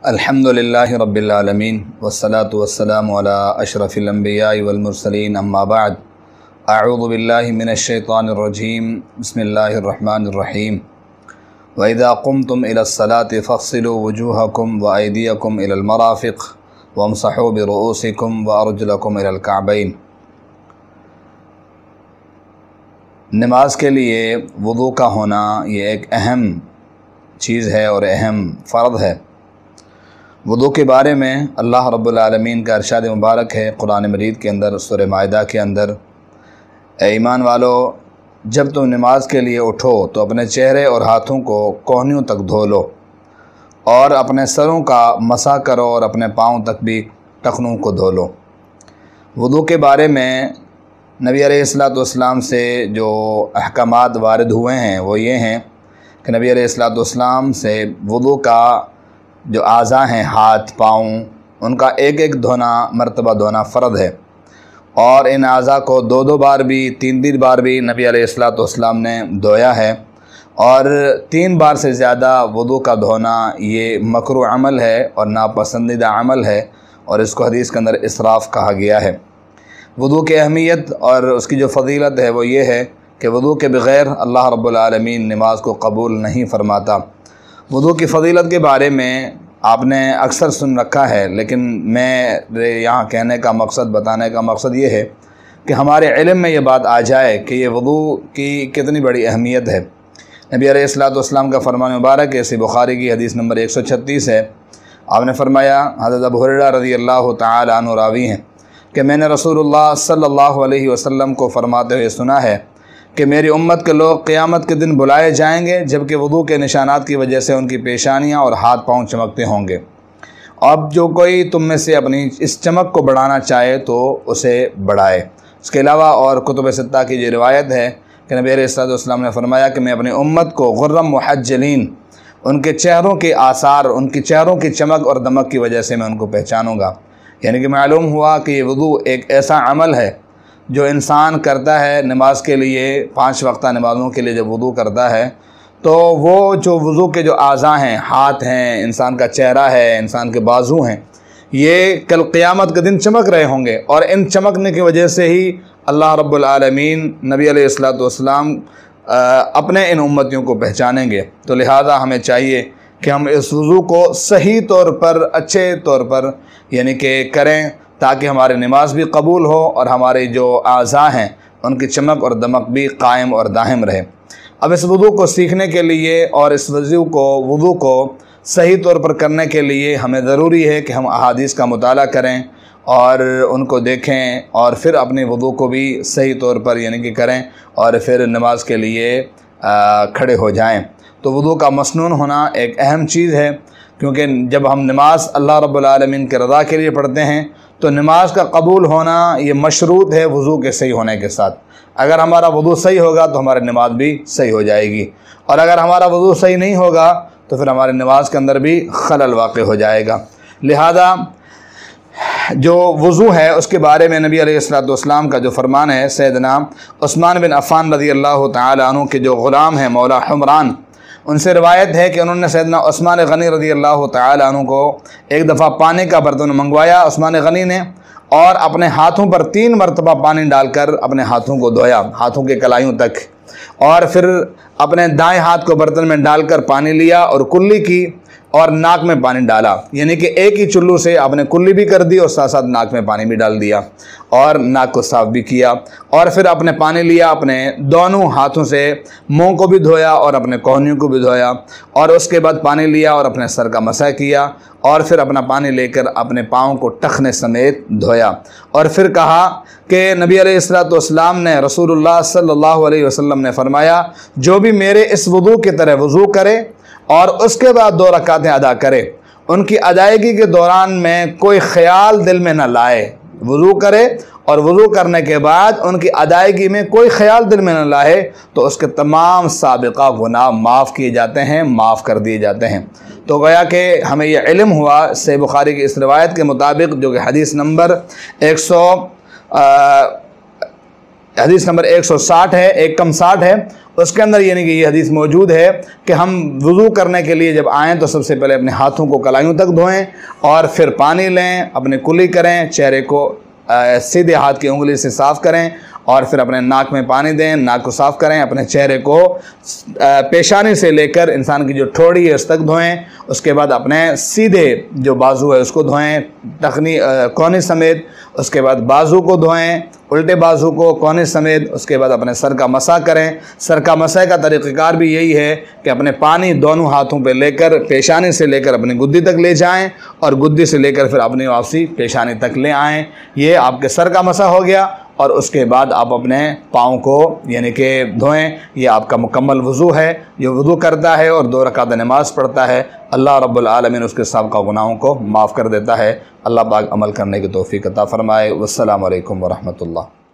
الحمدللہ رب العالمین والصلاة والسلام علی اشرف الانبیاء والمرسلین اما بعد اعوذ باللہ من الشیطان الرجیم بسم اللہ الرحمن الرحیم وَإِذَا قُمْتُمْ إِلَى الصَّلَاةِ فَاغْسِلُوا وُجُوهَكُمْ وَأَيْدِيَكُمْ إِلَى الْمَرَافِقِ وَامْسَحُوا بِرُؤُوسِكُمْ وَأَرْجُلَكُمْ إِلَى الْكَعْبَيْنِ۔ نماز کے لیے وضو کا ہونا یہ ایک اہم چیز ہے اور اہم فرض ہے۔ وضو کے بارے میں اللہ رب العالمین کا ارشاد مبارک ہے قرآن مجید کے اندر، سورہ مائدہ کے اندر، اے ایمان والو، جب تم نماز کے لیے اٹھو تو اپنے چہرے اور ہاتھوں کو کوہنیوں تک دھو لو اور اپنے سروں کا مسح کرو اور اپنے پاؤں تک بھی ٹخنوں کو دھو لو۔ وضو کے بارے میں نبی علیہ السلام سے جو احکامات وارد ہوئے ہیں وہ یہ ہیں کہ نبی علیہ السلام سے وضو کا جو اعضاء ہیں، ہاتھ پاؤں، ان کا ایک ایک دھونا، مرتبہ دھونا فرض ہے، اور ان اعضاء کو دو بار بھی، تین بار بھی نبی علیہ السلام نے دھویا ہے، اور 3 بار سے زیادہ وضو کا دھونا یہ مکروہ عمل ہے اور ناپسندیدہ عمل ہے، اور اس کو حدیث کے اندر اسراف کہا گیا ہے۔ وضو کی اہمیت اور اس کی جو فضیلت ہے وہ یہ ہے کہ وضو کے بغیر اللہ رب العالمین نماز کو قبول نہیں فرماتا۔ وضو کی فضیلت کے بارے میں آپ نے اکثر سن رکھا ہے، لیکن میں یہاں کہنے کا مقصد، بتانے کا مقصد یہ ہے کہ ہمارے علم میں یہ بات آ جائے کہ یہ وضو کی کتنی بڑی اہمیت ہے۔ نبی علیہ السلام کا فرمان مبارک ہے، صحیح بخاری کی حدیث نمبر 136 ہے۔ آپ نے فرمایا، حضرت ابو ہریرہ رضی اللہ تعالی عنہ راوی ہیں کہ میں نے رسول اللہ صلی اللہ علیہ وسلم کو فرماتے ہوئے سنا ہے کہ میری امت کے لوگ قیامت کے دن بلائے جائیں گے جبکہ وضو کے نشانات کی وجہ سے ان کی پیشانیاں اور ہاتھ پاؤں چمکتے ہوں گے۔ اب جو کوئی تم میں سے اپنی اس چمک کو بڑھانا چاہے تو اسے بڑھائے۔ اس کے علاوہ اور کتب ستہ کی جو روایت ہے کہ نبی علیہ السلام نے فرمایا کہ میں اپنی امت کو غرم محجلین، ان کے چہروں کے آثار، ان کے چہروں کی چمک اور دمک کی وجہ سے میں ان کو پہچانوں گا۔ یعنی کہ معلوم ہوا کہ یہ وضو ایک ایسا عمل ہے جو انسان کرتا ہے نماز کے لیے، 5 وقتہ نمازوں کے لیے جب وضو کرتا ہے تو وہ جو وضو کے جو اعضاء ہیں، ہاتھ ہیں، انسان کا چہرہ ہے، انسان کے بازو ہیں، یہ کل قیامت کے دن چمک رہے ہوں گے، اور ان چمکنے کی وجہ سے ہی اللہ رب العالمین نبی علیہ السلام اپنے ان امتیوں کو پہچانیں گے۔ تو لہٰذا ہمیں چاہیے کہ ہم اس وضو کو صحیح طور پر، اچھے طور پر یعنی کہ کریں تاکہ ہماری نماز بھی قبول ہو اور ہمارے جو اعضاء ہیں ان کی چمک اور دمک بھی قائم اور دائم رہے۔ اب اس وضو کو سیکھنے کے لیے اور اس وضو کو صحیح طور پر کرنے کے لیے ہمیں ضروری ہے کہ ہم احادیث کا مطالعہ کریں اور ان کو دیکھیں، اور پھر اپنے وضو کو بھی صحیح طور پر یعنی کہ کریں اور پھر نماز کے لیے کھڑے ہو جائیں۔ تو وضو کا مسنون ہونا ایک اہم چیز ہے، کیونکہ جب ہم نماز اللہ رب العالمین کے رضا کے لیے پڑھتے ہیں تو نماز کا قبول ہونا یہ مشروط ہے وضو کے صحیح ہونے کے ساتھ۔ اگر ہمارا وضو صحیح ہوگا تو ہماری نماز بھی صحیح ہو جائے گی، اور اگر ہمارا وضو صحیح نہیں ہوگا تو پھر ہماری نماز کے اندر بھی خلل واقع ہو جائے گا۔ لہذا جو وضو ہے اس کے بارے میں نبی علیہ السلام کا جو فرمان ہے، سیدنا عثمان بن عفان رضی اللہ تعالی عنہ کے جو غلام ہیں مولا حمران، ان سے روایت ہے کہ انہوں نے سیدنا عثمان غنی رضی اللہ تعالی عنہ کو ایک دفعہ پانی کا برتن منگوایا عثمان غنی نے، اور اپنے ہاتھوں پر 3 مرتبہ پانی ڈال کر اپنے ہاتھوں کو دھویا، ہاتھوں کے کلائیوں تک، اور پھر اپنے دائیں ہاتھ کو برتن میں ڈال کر پانی لیا اور کلی کی اور ناک میں پانی ڈالا، یعنی کہ ایک ہی چلو سے آپ نے کلی بھی کر دی اور ساتھ ساتھ ناک میں پانی بھی ڈال دیا اور ناک کو صاف بھی کیا، اور پھر اپنے پانی لیا، اپنے دونوں ہاتھوں سے منہ کو بھی دھویا اور اپنے کوہنیوں کو بھی دھویا، اور اس کے بعد پانی لیا اور اپنے سر کا مسح کیا، اور پھر اپنا پانی لے کر اپنے پاؤں کو ٹخنے سمیت دھویا، اور پھر کہا کہ نبی علیہ السلام نے، رسول اللہ صلی اللہ علیہ وسلم نے فرمایا، جو بھی میرے اس وضو کی طرح وضو کرے اور اس کے بعد 2 رکعتیں ادا کرے، ان کی ادائیگی کے دوران میں کوئی خیال دل میں نہ لائے، وضو کرے اور وضو کرنے کے بعد ان کی ادائیگی میں کوئی خیال دل میں نہ لائے تو اس کے تمام سابقہ گناہ معاف کیے جاتے ہیں، معاف کر دیے جاتے ہیں۔ تو گویا کہ ہمیں یہ علم ہوا صحیح بخاری کی اس روایت کے مطابق، جو کہ حدیث نمبر حدیث نمبر 160 ہے، ایک کم 60 ہے، اس کے اندر یعنی کہ یہ حدیث موجود ہے کہ ہم وضو کرنے کے لیے جب آئیں تو سب سے پہلے اپنے ہاتھوں کو کلائیوں تک دھوئیں اور پھر پانی لیں، اپنے کلی کریں، چہرے کو سیدھے ہاتھ کی انگلی سے صاف کریں اور پھر اپنے ناک میں پانی دیں، ناک کو صاف کریں، اپنے چہرے کو پیشانی سے لے کر انسان کی جو ٹھوڑی ہے اس تک دھوئیں، اس کے بعد اپنے سیدھے جو بازو ہے اس کو دھوئیں ٹخنی کونے سمیت، اس کے بعد بازو کو دھوئیں الٹے بازو کو کونے سمیت، اس کے بعد اپنے سر کا مسح کریں۔ سر کا مسح کا طریقہ کار بھی یہی ہے کہ اپنے پانی دونوں ہاتھوں پہ لے کر پیشانی سے لے کر اپنی گدی تک لے جائیں اور گدی سے لے کر پھر اپنی واپسی پیشانی تک لے آئیں۔ یہ آپ کے سر کا مسح ہو گیا، اور اس کے بعد آپ اپنے پاؤں کو یعنی کہ دھوئیں۔ یہ آپ کا مکمل وضو ہے۔ جو وضو کرتا ہے اور 2 رکعت نماز پڑھتا ہے، اللہ رب العالمین اس کے سابقہ گناہوں کو معاف کر دیتا ہے۔ اللہ پاک عمل کرنے کی توفیق عطا فرمائے۔ والسلام علیکم ورحمۃ اللہ۔